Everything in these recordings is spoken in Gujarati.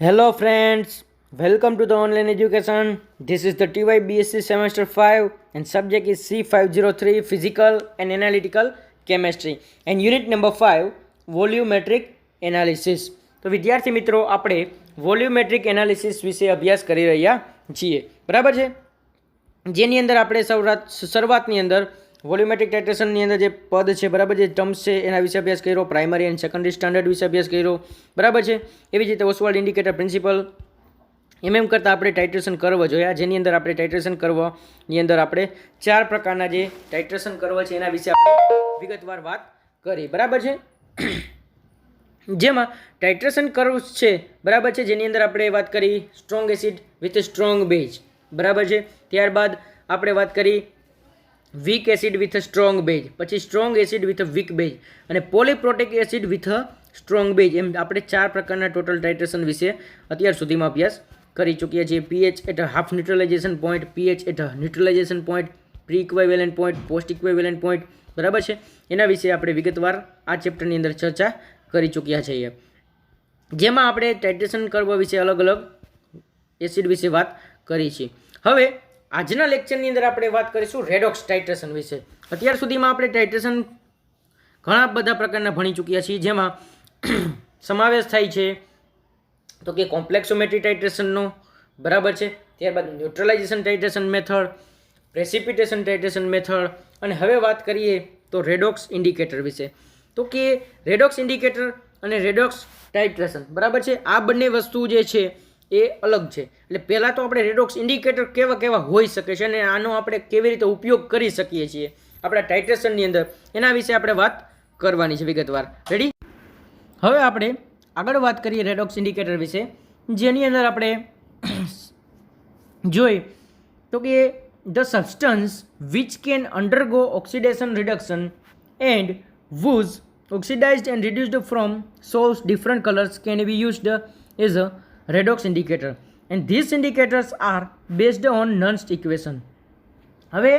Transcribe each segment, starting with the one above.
Hello friends, welcome to the online education. This is the TY Bsc semester 5 and subject is C503 Physical and Analytical Chemistry and unit number 5 Volumetric Analysis. તો વિદ્યાર્થી મિત્રો આપણે વોલ્યુમેટ્રિક એનાલિસિસ વિશે અભ્યાસ કરી રહ્યા છીએ, બરાબર છે, જેની અંદર આપણે શરૂઆતની અંદર વોલ્યુમેટ્રિક ટાઇટ્રેશનની અંદર જે પદ છે, બરાબર, જે ટર્મ્સ છે એના વિશે અભ્યાસ કર્યો, પ્રાઇમરી એન્ડ સેકન્ડરી સ્ટાન્ડર્ડ વિશે અભ્યાસ કર્યો, બરાબર છે. એવી જ રીતે ઓસ્વાલ્ડ ઇન્ડિકેટર પ્રિન્સિપલ એમ કરતાં આપણે ટાઇટ્રેશન કર્વ જોયા, જેની અંદર આપણે ટાઇટ્રેશન કર્વની અંદર આપણે 4 પ્રકારના જે ટાઇટ્રેશન કર્વ છે એના વિશે આપણે વિગતવાર વાત કરી, બરાબર છે. જેમાં ટાઇટ્રેશન કર્વ્સ છે, બરાબર છે, જેની અંદર આપણે વાત કરી strong acid with strong base, બરાબર છે. ત્યારબાદ આપણે વાત કરી weak acid with strong base, પછી strong acid with weak base અને polyprotic acid with strong base, એમ આપણે 4 પ્રકારના ટોટલ ટાઇટ્રેશન વિશે અત્યાર સુધીમાં અભ્યાસ કરી ચૂક્યા છીએ. PH at half neutralization point, pH at neutralization point, pre equivalent point, post equivalent point, બરાબર છે. એના વિશે આપણે વિગતવાર આ ચેપ્ટરની અંદર ચર્ચા કરી ચૂક્યા છીએ, જેમાં આપણે ટાઇટ્રેશન કર્વ વિશે અલગ અલગ એસિડ વિશે વાત કરી છે. હવે આજના લેક્ચરની અંદર આપણે વાત કરીશું રેડોક્સ ટાઇટ્રેશન વિશે. અત્યાર સુધીમાં આપણે ટાઇટ્રેશન ઘણા બધા પ્રકારના ભણી ચૂક્યા છીએ, જેમાં સમાવેશ થાય છે તો કે કોમ્પ્લેક્સોમેટ્રી ટાઇટ્રેશનનો, બરાબર છે. ત્યારબાદ neutralization titration method, precipitation titration method, અને હવે વાત કરીએ તો રેડોક્સ ઇન્ડિકેટર વિશે. તો કે રેડોક્સ ઇન્ડિકેટર અને રેડોક્સ ટાઇટ્રેશન, બરાબર છે, આ બંને વસ્તુ જે છે એ અલગ છે. એટલે પહેલાં તો આપણે રેડોક્સ ઇન્ડિકેટર કેવા હોઈ શકે છે અને આનો આપણે કેવી રીતે ઉપયોગ કરી શકીએ છીએ આપણા ટાઇટ્રેશનની અંદર, એના વિશે આપણે વાત કરવાની છે વિગતવાર. રેડી? હવે આપણે આગળ વાત કરીએ રેડોક્સ ઇન્ડિકેટર વિશે, જેની અંદર આપણે જોઈ તો કે the substance which can અંડરગો oxidation reduction and whose oxidized and reduced from shows different colors can be used as a redox indicator, and these indicators are based on Nernst equation. હવે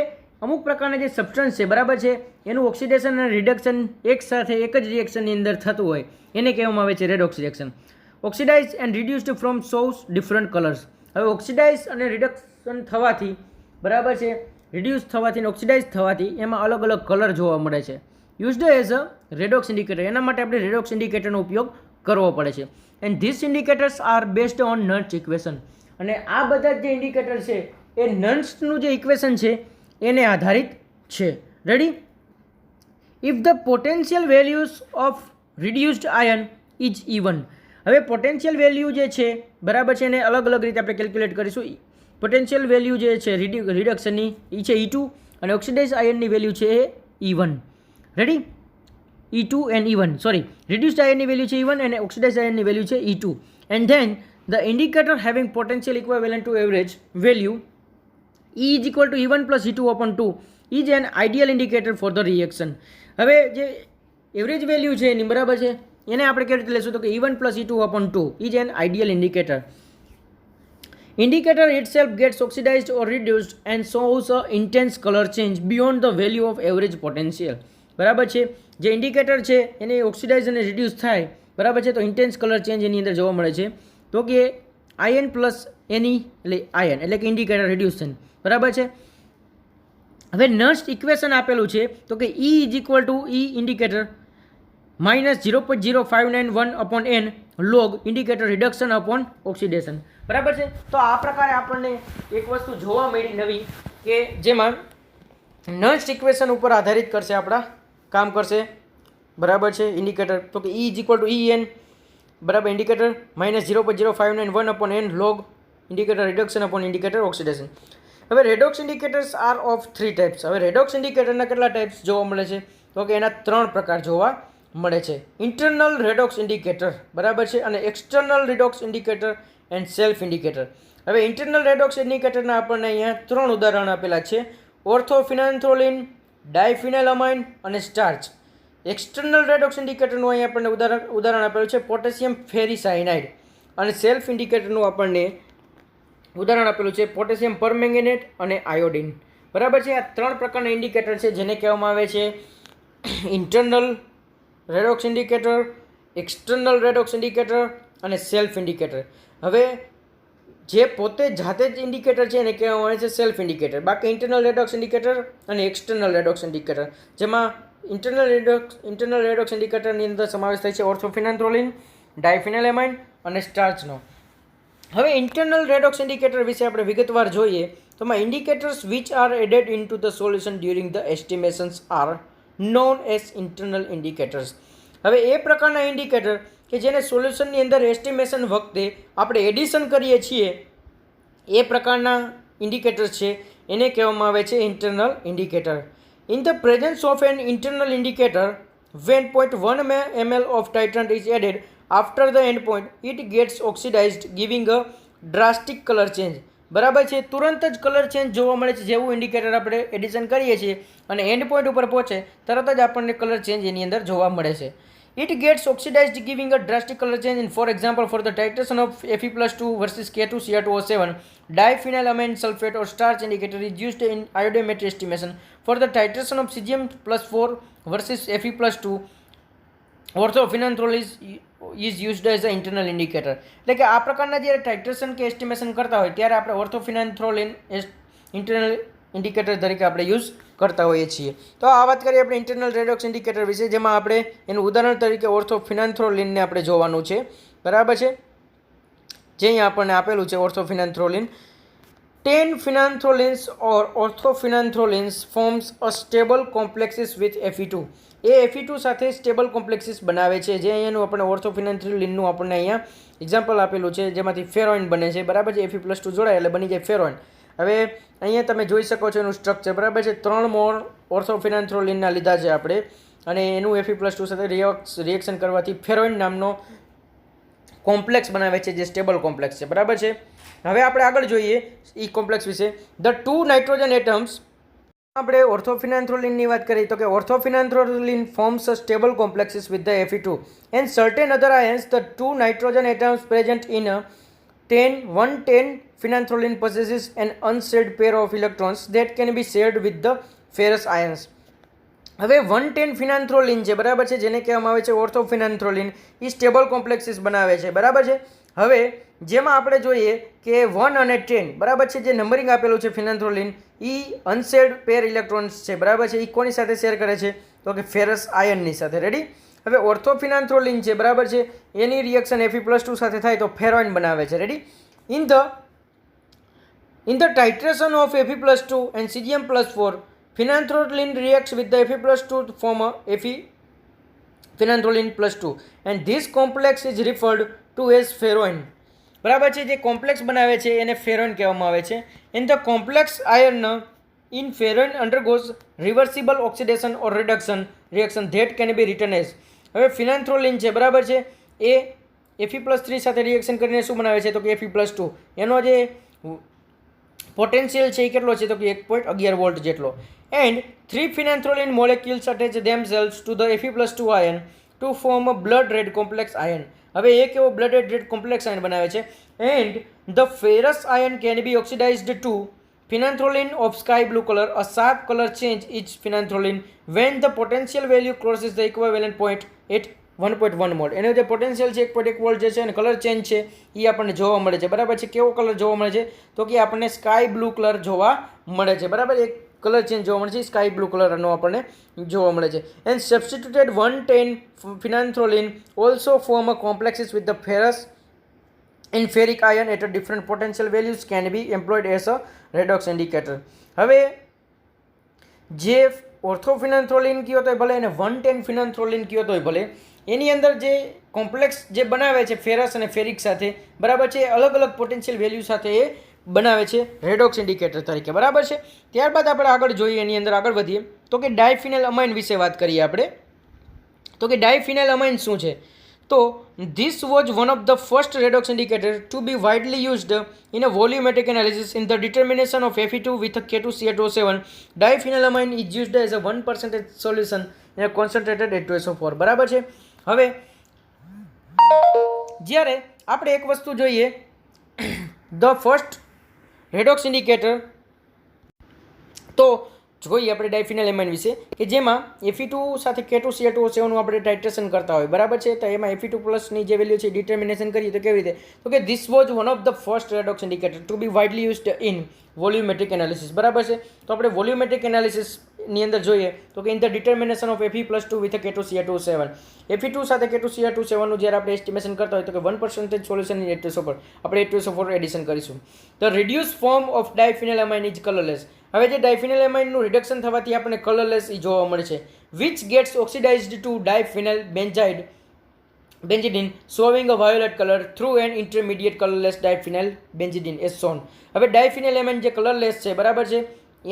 અમુક પ્રકારના જે સબસ્ટન્સ છે, બરાબર છે, એનું ઓક્સિડેશન અને રિડક્શન એક સાથે એક જ રિએક્શનની અંદર થતું હોય એને કહેવામાં આવે છે redox reaction. Oxidize and reduced from shows different colours. હવે ઓક્સિડાઇઝ અને રિડક્શન થવાથી, બરાબર છે, રિડ્યુસ થવાથી અને ઓક્સિડાઇઝ થવાથી એમાં અલગ અલગ કલર જોવા મળે છે. Used as a redox indicator, એના માટે આપણે રેડોક્સ ઇન્ડિકેટરનો ઉપયોગ કરવો પડે છે. And this indicators are based on Nernst equation, અને આ બધા જે ઇન્ડિકેટર છે એ નર્ન્સનું જે ઇક્વેશન છે એને આધારિત છે. Ready? If the potential values of reduced ion is even. હવે પોટેન્શિયલ વેલ્યુ જે છે, બરાબર છે, એને અલગ અલગ રીતે આપણે કેલ્ક્યુલેટ કરીશું. પોટેન્શિયલ વેલ્યુ જે છે રિડક્શનની એ છે E2 અને ઓક્સિડાઇઝ આયનની વેલ્યુ છે એ E1. Ready? E2 and E1, sorry, reduced iron value છે E1 and oxidized iron value છે E2, and then the indicator having potential equivalent to average value E is equal to E1 plus E2 upon 2 is an ideal indicator for the reaction. હવે જે એવરેજ વેલ્યુ છે એની, બરાબર છે, એને આપણે કેવી રીતે લેશું તો કે E1 plus E2 upon 2 is an ideal indicator. Indicator itself gets oxidized or reduced and shows a intense color change beyond the value of average potential. બરાબર છે, જે ઇન્ડિકેટર છે એને ઓક્સિડાઇઝ અને રિડ્યુસ થાય, બરાબર છે, તો ઇન્ટેન્સ કલર ચેન્જ એની અંદર જોવા મળે છે. તો કે આયન પ્લસ એની એટલે આયન એટલે કે ઇન્ડિકેટર રિડ્યુશન, બરાબર છે. હવે નર્સ્ટ ઇક્વેશન આપેલું છે તો કે E is equal two E indicator minus 0.0591 upon N log indicator reduction upon oxidation, બરાબર છે. તો આ પ્રકારે આપણને એક વસ્તુ જોવા મળી નવી, કે જેમાં નર્સ્ટ ઇક્વેશન ઉપર આધારિત કરશે આપણા કામ કરશે, બરાબર છે, ઇન્ડિકેટર. તો કે E is equal to EN, બરાબર, indicator minus 0.0591 upon N log indicator reduction upon indicator oxidation. હવે redox indicators are of 3 types. હવે રેડોક્સ ઇન્ડિકેટરના કેટલા ટાઈપ્સ જોવા મળે છે તો કે એના 3 પ્રકાર જોવા મળે છે. ઇન્ટરનલ રેડોક્સ ઇન્ડિકેટર, બરાબર છે, અને external redox indicator and self indicator. હવે ઇન્ટરનલ રેડોક્સ ઇન્ડિકેટરના આપણને અહીંયા 3 ઉદાહરણ આપેલા છે: ઓર્થોફિનાન્થ્રોલિન, ડાયફિનાઇલામાઇન અને સ્ટાર્ચ. એક્સટર્નલ રેડોક્સ ઇન્ડિકેટરનું અહીં આપણને ઉદાહરણ આપેલું છે પોટેશિયમ ફેરીસાયનાઇડ, અને સેલ્ફ ઇન્ડિકેટરનું આપણને ઉદાહરણ આપેલું છે પોટેશિયમ પરમેંગેનેટ અને આયોડિન, બરાબર છે. આ 3 પ્રકારના ઇન્ડિકેટર છે જેને કહેવામાં આવે છે internal redox indicator, external redox indicator અને સેલ્ફ ઇન્ડિકેટર. હવે જે પોતે જાતે જ ઇન્ડિકેટર છે એને કહેવામાં આવે છે સેલ્ફ ઇન્ડિકેટર. બાકી ઇન્ટરનલ રેડોક્સ ઇન્ડિકેટર અને એક્સટર્નલ રેડોક્સ ઇન્ડિકેટર, જેમાં ઇન્ટરનલ રેડોક્સ ઇન્ડિકેટરની અંદર સમાવેશ થાય છે ઓર્થોફિનાન્થ્રોલિન, ડાયફિનાલેમાઇન અને સ્ટાર્ચનો. હવે ઇન્ટરનલ રેડોક્સ ઇન્ડિકેટર વિશે આપણે વિગતવાર જોઈએ તો indicators which are added into the solution during the estimations are known as internal indicators. હવે એ પ્રકારના ઇન્ડિકેટર કે જેને સોલ્યુશનની અંદર એસ્ટિમેશન વખતે આપણે એડિશન કરીએ છીએ એ પ્રકારના ઇન્ડિકેટર્સ છે એને કહેવામાં આવે છે internal indicator. In the presence of an internal indicator, when 0.1 ml of titrant is added after the end point, it gets oxidized giving a drastic color change. બરાબર છે, તુરંત જ કલર ચેન્જ જોવા મળે છે જેવું ઇન્ડિકેટર આપણે એડિશન કરીએ છીએ અને એન્ડ પોઈન્ટ ઉપર પહોંચે તરત જ આપણને કલર ચેન્જ એની અંદર જોવા મળે છે. It gets oxidized giving a drastic color change in, for example, for the titration of Fe+2 versus K2Cr2O7, diphenylamine sulfate or starch indicator is used in iodometry estimation. For the titration of Cesium+4 versus Fe+2, orthophenanthrol is used as an internal indicator. એટલે કે આ પ્રકારના જ્યારે ટાઇટ્રેશન કે એસ્ટિમેશન કરતા હોય ત્યારે આપણે ઓર્થોફિનાન્થ્રોલિન ઇન્ટરનલ ઇન્ડિકેટર તરીકે આપણે યુઝ કરતા હોઈએ છીએ. તો આ વાત કરીએ આપણે ઇન્ટરનલ રેડોક્સ ઇન્ડિકેટર વિશે, જેમાં આપણે એનું ઉદાહરણ તરીકે ઓર્થોફિનાન્થ્રોલિનને આપણે જોવાનું છે. બરાબર છે, જે અહીંયા આપણને આપેલું છે ઓર્થોફિનાન્થ્રોલિન. 10 phenanthrolins or orthophenanthrolins forms a stable complexes with Fe2. A Fe2 સાથે સ્ટેબલ કોમ્પ્લેક્સિસ બનાવે છે, જે અહીંયાનું આપણે ઓર્થોફિનાન્થ્રોલિનનું આપણને અહીંયા એક્ઝામ્પલ આપેલું છે, જેમાંથી ફેરોઇન બને છે. બરાબર છે, Fe+2 જોડાય એટલે બની જાય ફેરોઇન. હવે અહીંયા તમે જોઈ શકો છો એનું સ્ટ્રક્ચર. બરાબર છે, 3 મોલ ઓર્થોફિનાન્થ્રોલિનના લીધા છે આપણે અને એનું Fe+2 સાથે રિએક્શન કરવાથી ફેરોઇન નામનો કોમ્પ્લેક્સ બનાવે છે, જે સ્ટેબલ કોમ્પ્લેક્સ છે. બરાબર છે, હવે આપણે આગળ જોઈએ એ કોમ્પ્લેક્સ વિશે. ધ 2 નાઇટ્રોજન એટમ્સ, આપણે ઓર્થોફિનાન્થ્રોલિનની વાત કરીએ તો કે orthophenanthroline forms a stable complexes with the Fe2 and certain other ions. The 2 nitrogen atoms present in a 110 phenanthrolin possesses an unshared pair of electrons that can be shared with the ferrous ions. હવે 110 ફિનાન્થ્રોલિન છે. બરાબર છે, જેને કહેવામાં આવે છે ઓર્થોફિનાન્થ્રોલિન, એ સ્ટેબલ કોમ્પ્લેક્સિસ બનાવે છે. બરાબર છે, હવે જેમાં આપણે જોઈએ કે 1 અને 10, બરાબર છે, જે નંબરિંગ આપેલું છે ફિનાન્થ્રોલિન, એ અનશેર્ડ પેર ઇલેક્ટ્રોન્સ છે. બરાબર છે, એ કોની સાથે શેર કરે છે તો કે ફેરસ આયનની સાથે. રેડી. હવે ઓર્થોફિનાન્થ્રોલિન છે. બરાબર છે, એની રિએક્શન Fe+2 સાથે થાય તો ફેરોઇન બનાવે છે. Ready. In the titration of Fe+2 and Cesium+4, phenanthrolin reacts with the Fe+2 to form a phenanthrolin +2 and this complex is referred to as ferroin. બરાબર છે, જે કોમ્પ્લેક્સ બનાવે છે એને ફેરોઇન કહેવામાં આવે છે. In the complex iron in ferroin undergoes reversible oxidation or reduction reaction that can be written as. હવે ફિનાન્થ્રોલિન છે. બરાબર છે, એ Fe+3 સાથે રિએક્શન કરીને શું બનાવે છે તો કે Fe+2. એનો જે પોટેન્શિયલ છે એ કેટલો છે તો કે 1.11 વોલ્ટ જેટલો. And 3 phenanthrolin molecules attach themselves to the Fe+2 ion to form a blood red complex ion. હવે એક એવો બ્લડ રેડ કોમ્પ્લેક્સ આયન બનાવે છે. And the ferrous ion can be oxidized to phenanthrolin of sky blue color. A sharp color change is phenanthrolin when the potential value crosses the equivalent point at 1.1 mol. એનો જે પોટેન્શિયલ છે 1.1 વોલ્ટ જે છે અને કલર ચેન્જ છે એ આપણને જોવા મળે છે. બરાબર છે, કેવો કલર જોવા મળે છે તો કે આપણને સ્કાય બ્લુ કલર જોવા મળે છે. બરાબર, એક કલર ચેન્જ જોવા મળે છે, સ્કાય બ્લુ કલરનો આપણને જોવા મળે છે. And substituted 110 phenanthrolin also form a complexes with the ferrous and ferric ion at a different potential values can be employed as a redox indicator. હવે જે ઓર્થોફિનાન્થ્રોલિન કયો તોય ભલે અને 110 ફિનાન્થ્રોલિન કયો તોય ભલે, એની અંદર જે કોમ્પ્લેક્સ જે બનાવે છે ફેરસ અને ફેરિક સાથે, બરાબર છે, અલગ અલગ પોટેન્શિયલ વેલ્યુ સાથે એ બનાવે છે રેડોક્સ ઇન્ડિકેટર તરીકે. બરાબર છે, ત્યારબાદ આપણે આગળ જોઈએ, એની અંદર આગળ વધીએ તો કે ડાયફિનાઇલ અમાઇન વિશે વાત કરીએ આપણે. તો કે ડાયફિનાઇલ અમાઇન શું છે તો this was one of the first redox indicator to be widely used in a volumetric analysis in the determination of Fe2 with a K2Cr2O7. Diphenylamine is used as a 1% solution in a concentrated H2SO4. બરાબર છે. હવે જ્યારે આપણે એક વસ્તુ જોઈએ, ધ ફર્સ્ટ રેડોક્સ ઇન્ડિકેટર, તો જોઈએ આપણે ડાયફિનાઇલ એમાઇન વિશે કે જેમાં Fe2 સાથે K2Cl2O7 નું આપણે ટાઇટ્રેશન કરતા હોય, બરાબર છે. તો એમાં Fe2+ ની જે વેલ્યુ છે ડિટર્મિનેશન કરીએ તો કેવી રીતે, તો કે this was one of the first redox indicator to be widely used in volumetric analysis, બરાબર છે. તો આપણે વોલ્યુમેટ્રિક એનાલિસિસની અંદર જોઈએ તો કે in the determination of Fe+2 with K2Cl2O7, Fe2 સાથે K2Cl2O7 નું જ્યારે આપણે એસ્ટિમેશન કરતા હોય તો કે 1% સોલ્યુશન ઇન H2SO4 આપણે H2SO4 એડિશન કરીશું. The reduced form of diphenyl amine is colourless. હવે જે ડાયફિનાઇલ એમાઇનનું રિડક્શન થવાથી આપણને કલરલેસ જોવા મળે છે. Which gets oxidized to diphenyl benzidine showing a violet colour through an intermediate colourless diphenyl benzidine as shown. હવે ડાયફિનાઇલ એમાઇન જે કલરલેસ છે, બરાબર છે,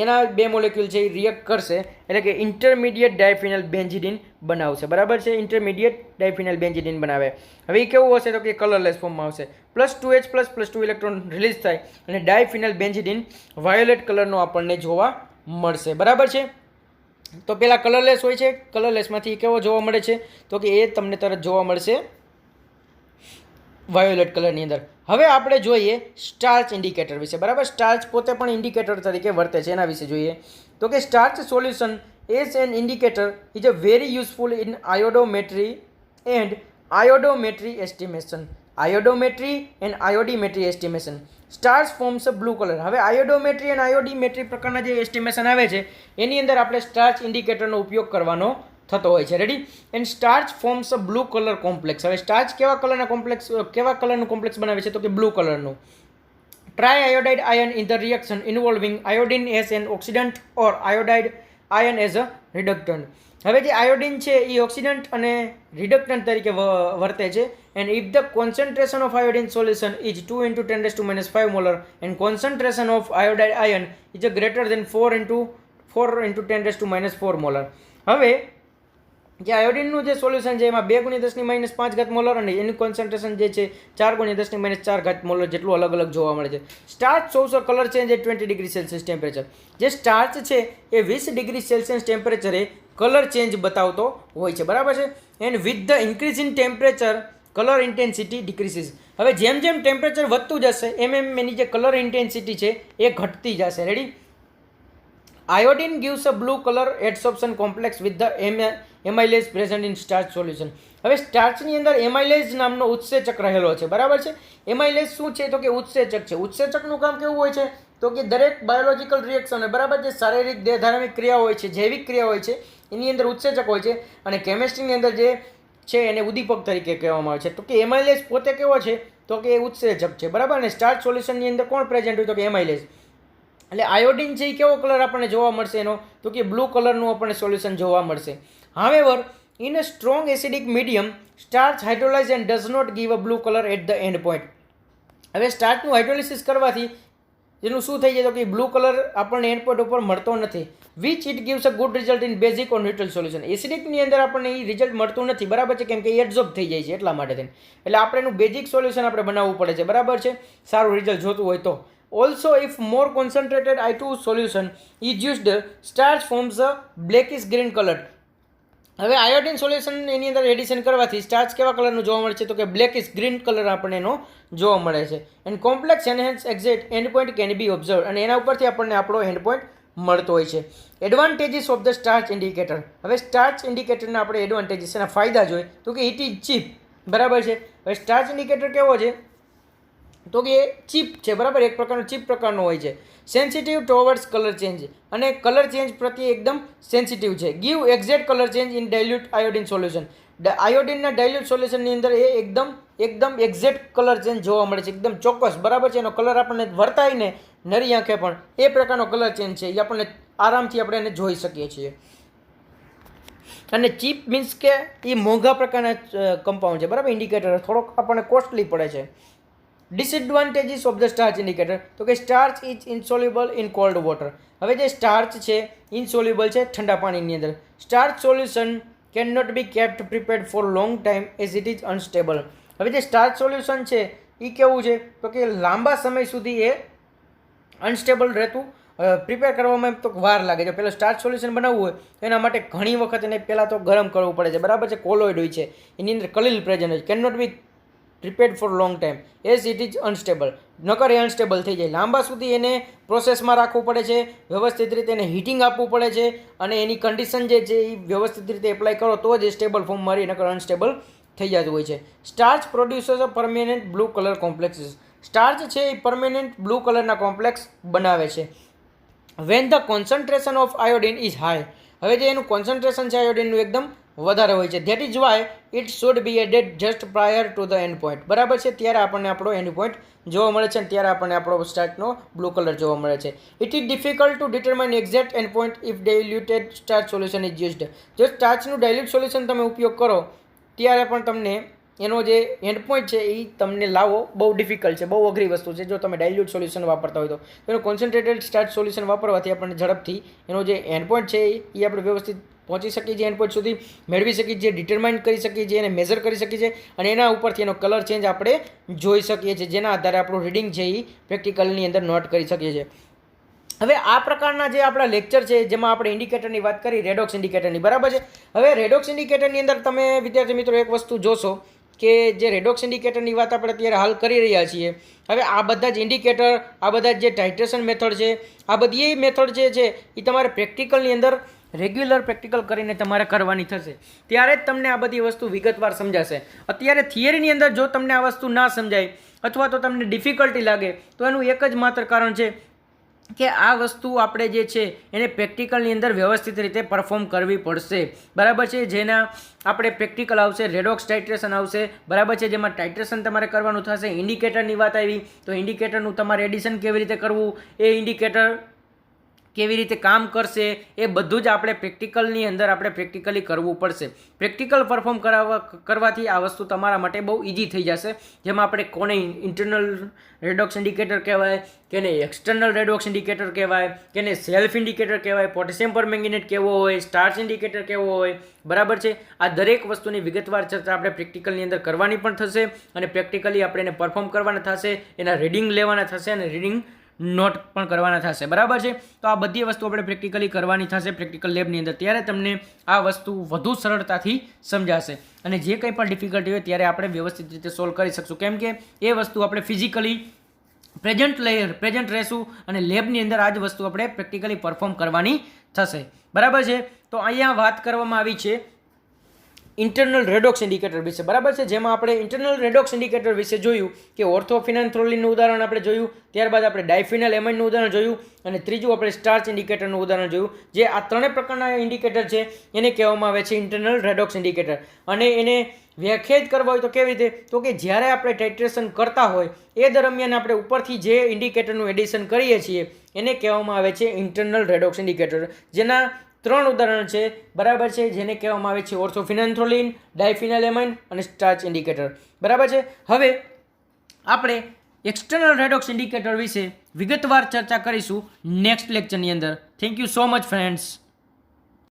એના બે મોલેક્યુલ છે એ રિએક્ટ કરશે એટલે કે ઇન્ટરમીડિયેટ ડાયફિનાઇલ બેન્ઝિડીન બનાવશે, બરાબર છે. ઇન્ટરમીડિયેટ ડાયફિનાઇલ બેન્ઝિડીન બનાવે. હવે એ કેવું હશે તો કે કલરલેસ ફોર્મમાં આવશે. +2H +2 ઇલેક્ટ્રોન રિલીઝ થાય અને ડાયફિનાઇલ બેન્ઝિડીન વાયોલેટ કલરનો આપણને જોવા મળશે, બરાબર છે. તો પેલા કલરલેસ હોય છે, કલરલેસમાંથી કેવો જોવા મળે છે તો કે એ તમને તરત જોવા મળશે વાયોલેટ કલરની અંદર. હવે આપણે જોઈએ સ્ટાર્ચ ઇન્ડિકેટર વિશે, બરાબર. સ્ટાર્ચ પોતે પણ ઇન્ડિકેટર તરીકે વર્તે છે, એના વિશે જોઈએ તો કે starch solution as an indicator is a very useful in iodometry and iodometry estimation. Iodometry and iodimetry estimation. Starch forms a blue colour. હવે આયોડોમેટ્રી અને આયોડીમેટ્રી પ્રકારના જે એસ્ટિમેશન આવે છે એની અંદર આપણે સ્ટાર્ચ ઇન્ડિકેટરનો ઉપયોગ કરવાનો થતો હોય છે. Ready. And starch forms a blue colour complex. હવે સ્ટાર્ચ કેવા કલરનું કોમ્પ્લેક્સ બનાવે છે તો કે બ્લુ કલરનું. Triiodide ion in the reaction involving iodine as an oxidant or iodide ion as a reductant. હવે જે આયોડિન છે એ ઓક્સિડન્ટ અને રિડક્ટન્ટ તરીકે વર્તે છે. And if the concentration of iodine solution is 2 × 10⁻5 molar and concentration of iodide ion is greater than 4 × 10⁻4 molar. હવે જે આયોડિનનું જે સોલ્યુશન છે એમાં 2 × 10⁻5 મોલર અને એનું કોન્સન્ટ્રેશન જે છે 4 × 10⁻4 મોલર જેટલું અલગ અલગ જોવા મળે છે. Starch shows a colour change at 20 degree Celsius temperature. જે સ્ટાર્ચ છે એ 20 ડિગ્રી સેલ્સિયસ ટેમ્પરેચરે કલર ચેન્જ બતાવતો હોય છે, બરાબર છે. And with the increase in temperature colour intensity decreases. હવે જેમ જેમ ટેમ્પરેચર વધતું જશે એમ એની જે કલર ઇન્ટેન્સિટી છે એ ઘટતી જશે. Ready. Iodine gives a blue color adsorption complex with the amylase present in starch solution. હવે સ્ટાર્ચની અંદર એમાઇલેઝ નામનો ઉત્સેચક રહેલો છે, બરાબર છે. એમાઇલેઝ શું છે તો કે ઉત્સેચક છે. ઉત્સેચકનું કામ કેવું હોય છે તો કે દરેક બાયોલોજિકલ રિએક્શન, બરાબર, જે શારીરિક દેહધાર્મિક ક્રિયા હોય છે, જૈવિક ક્રિયા હોય છે, એની અંદર ઉત્સેચક હોય છે. અને કેમિસ્ટ્રીની અંદર જે છે એને ઉદ્દીપક તરીકે કહેવામાં આવે છે. તો કે એમાઇલેઝ પોતે કેવો છે તો કે એ ઉત્સેચક છે, બરાબર. અને સ્ટાર્ચ સોલ્યુશનની અંદર કોણ પ્રેઝન્ટ હોય તો કે એમાઇલેઝ. એટલે આયોડિન છે એ કેવો કલર આપણને જોવા મળશે એનો તો કે બ્લુ કલરનું આપણને સોલ્યુશન જોવા મળશે. However in a strong acidic medium starch hydrolyse and does not give a blue colour at the end point. હવે સ્ટાર્ચનું હાઇડ્રોલિસિસ કરવાથી જેનું શું થઈ જાય તો કે બ્લુ કલર આપણને એન્ડ પોઈન્ટ ઉપર મળતો નથી. Which it gives a good result in basic or neutral solution. એસિડિકની અંદર આપણને એ રિઝલ્ટ મળતું નથી, બરાબર છે, કેમ કે એ એબ્ઝોર્બ થઈ જાય છે એટલા માટે થઈને. એટલે આપણે એનું બેઝિક સોલ્યુશન આપણે બનાવવું પડે છે, બરાબર છે, સારું રિઝલ્ટ જોતું હોય તો. Also, if more concentrated I2 solution is used, starch forms a blackish green color. હવે આયોડિન સોલ્યુશન એની અંદર એડિશન કરવાથી સ્ટાર્ચ કેવા કલરનું જોવા મળે છે તો કે બ્લેકિશ ગ્રીન કલર આપણને એનો જોવા મળે છે. And complex enhance exact end point can be observe. અને એના ઉપરથી આપણને આપણો એન્ડ પોઈન્ટ મળતો હોય છે. Advantages of the starch indicator. હવે સ્ટાર્ચ ઇન્ડિકેટરના આપણે એડવાન્ટેજીસ એના ફાયદા જોઈએ તો કે ઇટ ઇઝ ચીપ, બરાબર છે. હવે સ્ટાર્ચ ઇન્ડિકેટર કેવો છે તો કે ચીપ છે, બરાબર, એક પ્રકારનો ચીપ પ્રકારનો હોય છે. સેન્સિટિવ ટુવર્ડ્સ કલર ચેન્જ અને કલર ચેન્જ પ્રત્યે એકદમ સેન્સિટિવ છે. Give exact colour change in dilute iodine solution. આયોડિનના ડાયલ્યુટ સોલ્યુશનની અંદર એ એકદમ એક્ઝેક્ટ કલર ચેન્જ જોવા મળે છે, એકદમ ચોક્કસ, બરાબર છે. એનો કલર આપણને વર્તાય ને નરી આંખે પણ એ પ્રકારનો કલર ચેન્જ છે એ આપણને આરામથી આપણે એને જોઈ શકીએ છીએ. અને ચીપ મીન્સ કે એ મોંઘા પ્રકારના કમ્પાઉન્ડ છે, બરાબર. ઇન્ડિકેટર થોડોક આપણને કોસ્ટલી પડે છે. Disadvantages of the starch indicator તો કે starch is insoluble in cold water. હવે જે સ્ટાર્ચ છે ઇન્સોલ્યુબલ છે ઠંડા પાણીની અંદર. Starch solution can not be kept prepared for long time as it is unstable. હવે જે સ્ટાર્ચ સોલ્યુશન છે એ કેવું છે તો કે લાંબા સમય સુધી એ અનસ્ટેબલ રહેતું, પ્રિપેર કરવામાં તો વાર લાગે છે. પહેલાં સ્ટાર્ચ સોલ્યુશન બનાવવું હોય તો એના માટે ઘણી વખત એને પહેલાં તો ગરમ કરવું પડે છે, બરાબર છે. કોલોઇડ હોય છે એની અંદર કલીલ પ્રેઝન્ટ હોય છે. Can not be prepared for long time as it is unstable. નકર એ અનસ્ટેબલ થઈ જાય, લાંબા સુધી એને પ્રોસેસમાં રાખવું પડે છે, વ્યવસ્થિત રીતે એને હીટિંગ આપવું પડે છે અને એની કન્ડિશન જે છે એ વ્યવસ્થિત રીતે એપ્લાય કરો તો જ એ સ્ટેબલ ફોર્મમાં રહી, નકર અનસ્ટેબલ થઈ જતું હોય છે. Starch producers a permanent blue colour complexes. Starch છે એ પરમેનન્ટ બ્લુ કલરના કોમ્પ્લેક્સ બનાવે છે. When the concentration of iodine is high. હવે જે એનું કોન્સન્ટ્રેશન છે આયોડિનનું એકદમ વધારે હોય છે. That is why it should be added just prior to the end point. બરાબર છે, ત્યારે આપણને આપણો એન્ડ પોઈન્ટ જોવા મળે છે અને ત્યારે આપણને આપણો સ્ટાર્ચનો બ્લુ કલર જોવા મળે છે. It is difficult to determine exact end point if diluted starch solution is used. જો સ્ટાર્ચનું ડાયલ્યુટ સોલ્યુશન તમે ઉપયોગ કરો ત્યારે પણ તમને એનો જે એન્ડ પોઈન્ટ છે એ તમને લાવવો બહુ ડિફિકલ્ટ છે, બહુ અઘરી વસ્તુ છે જો તમે ડાયલ્યુટ સોલ્યુશન વાપરતા હોય તો. એનું કોન્સન્ટ્રેટેડ સ્ટાર્ચ સોલ્યુશન વાપરવાથી આપણને ઝડપથી એનો જે એન્ડ પોઈન્ટ છે એ આપણે વ્યવસ્થિત પહોંચી શકીએ છીએ, એન્ડ પોઈન્ટ સુધી મેળવી શકીએ છીએ, ડિટરમાઇન કરી શકીએ છીએ, એને મેઝર કરી શકીએ છીએ અને એના ઉપરથી એનો કલર ચેન્જ આપણે જોઈ શકીએ છીએ, જેના આધારે આપણું રીડિંગ છે એ પ્રેક્ટિકલની અંદર નોટ કરી શકીએ છીએ. હવે આ પ્રકારના જે આપણા લેક્ચર છે જેમાં આપણે ઇન્ડિકેટરની વાત કરી, રેડોક્સ ઇન્ડિકેટરની, બરાબર છે. હવે રેડોક્સ ઇન્ડિકેટરની અંદર તમે વિદ્યાર્થી મિત્રો એક વસ્તુ જોશો કે જે રેડોક્સ ઇન્ડિકેટરની વાત આપણે અત્યારે હાલ કરી રહ્યા છીએ. હવે આ બધા જ ઇન્ડિકેટર, આ બધા જે ટાઇટ્રેશન મેથડ છે, આ બધી મેથડ જે છે એ તમારે પ્રેક્ટિકલની અંદર રેગ્યુલર પ્રેક્ટિકલ કરીને તમારે કરવાની થશે, ત્યારે જ તમને આ બધી વસ્તુ વિગતવાર સમજાશે. અત્યારે થિયરીની અંદર જો તમને આ વસ્તુ ના સમજાય અથવા તો તમને ડિફિકલ્ટી લાગે તો એનું એક જ માત્ર કારણ છે કે આ વસ્તુ આપણે જે છે એને પ્રેક્ટિકલની અંદર વ્યવસ્થિત રીતે પરફોર્મ કરવી પડશે, બરાબર છે. જેના આપણે પ્રેક્ટિકલ આવશે, રેડોક્સ ટાઇટ્રેશન આવશે, બરાબર છે, જેમાં ટાઇટ્રેશન તમારે કરવાનું થશે. ઇન્ડિકેટરની વાત આવી તો ઇન્ડિકેટરનું તમારે એડિશન કેવી રીતે કરવું, એ ઇન્ડિકેટર કેવી રીતે કામ કરશે, એ બધું જ આપણે પ્રેક્ટિકલની અંદર આપણે પ્રેક્ટિકલી કરવું પડશે. પ્રેક્ટિકલ પરફોર્મ કરવાથી આ વસ્તુ તમારા માટે બહુ ઇઝી થઈ જશે. જેમાં આપણે કોને ઇન્ટરનલ રેડોક્સ ઇન્ડિકેટર કહેવાય, કેને એક્સટર્નલ રેડોક્સ ઇન્ડિકેટર કહેવાય, કેને સેલ્ફ ઇન્ડિકેટર કહેવાય, પોટેશિયમ પરમેંગેનેટ કેવો હોય, સ્ટાર્ચ ઇન્ડિકેટર કેવો હોય, બરાબર છે. આ દરેક વસ્તુની વિગતવાર ચર્ચા આપણે પ્રેક્ટિકલની અંદર કરવાની પણ થશે અને પ્રેક્ટિકલી આપણે એને પરફોર્મ કરવાના થશે, એના રીડિંગ લેવાના થશે અને રીડિંગ નોટ પણ કરવાના થશે, બરાબર છે. તો આ બધી વસ્તુ આપણે પ્રેક્ટિકલી કરવાની થશે પ્રેક્ટિકલ લેબની અંદર, ત્યારે તમને આ વસ્તુ વધુ સરળતાથી સમજાશે અને જે કંઈ પણ ડિફિકલ્ટી હોય ત્યારે આપણે વ્યવસ્થિત રીતે સોલ્વ કરી શકશું, કેમ કે એ વસ્તુ આપણે ફિઝિકલી પ્રેઝન્ટ રહેશું અને લેબની અંદર આ જ વસ્તુ આપણે પ્રેક્ટિકલી પરફોર્મ કરવાની થશે, બરાબર છે. તો અહીંયા વાત કરવામાં આવી છે ઇન્ટરનલ રેડોક્સ ઇન્ડિકેટર વિશે, બરાબર છે. જેમાં આપણે ઇન્ટરનલ રેડોક્સ ઇન્ડિકેટર વિશે જોયું કે ઓર્થોફિનાન્થ્રોલિનનું ઉદાહરણ આપણે જોયું, ત્યારબાદ આપણે ડાયફિનલ એમાઇનનું ઉદાહરણ જોયું અને ત્રીજું આપણે સ્ટાર્ચ ઇન્ડિકેટરનું ઉદાહરણ જોયું. જે આ ત્રણેય પ્રકારના ઇન્ડિકેટર છે એને કહેવામાં આવે છે ઇન્ટરનલ રેડોક્સ ઇન્ડિકેટર. અને એને વ્યાખ્યાયિત કરવા હોય તો કેવી રીતે, તો કે જ્યારે આપણે ટાઇટ્રેશન કરતા હોય એ દરમિયાન આપણે ઉપરથી જે ઇન્ડિકેટરનું એડિશન કરીએ છીએ એને કહેવામાં આવે છે ઇન્ટરનલ રેડોક્સ ઇન્ડિકેટર. જેના 3 ઉદાહરણ છે, બરાબર છે, જેને કહેવામાં આવે છે ઓર્થોફિનાન્થ્રોલિન, ડાયફિનલ એમાઇન અને સ્ટાર્ચ ઇન્ડિકેટર, બરાબર છે. હવે આપણે એક્સટર્નલ રેડોક્સ ઇન્ડિકેટર વિશે વિગતવાર ચર્ચા કરીશું નેક્સ્ટ લેક્ચરની અંદર. Thank you so much friends.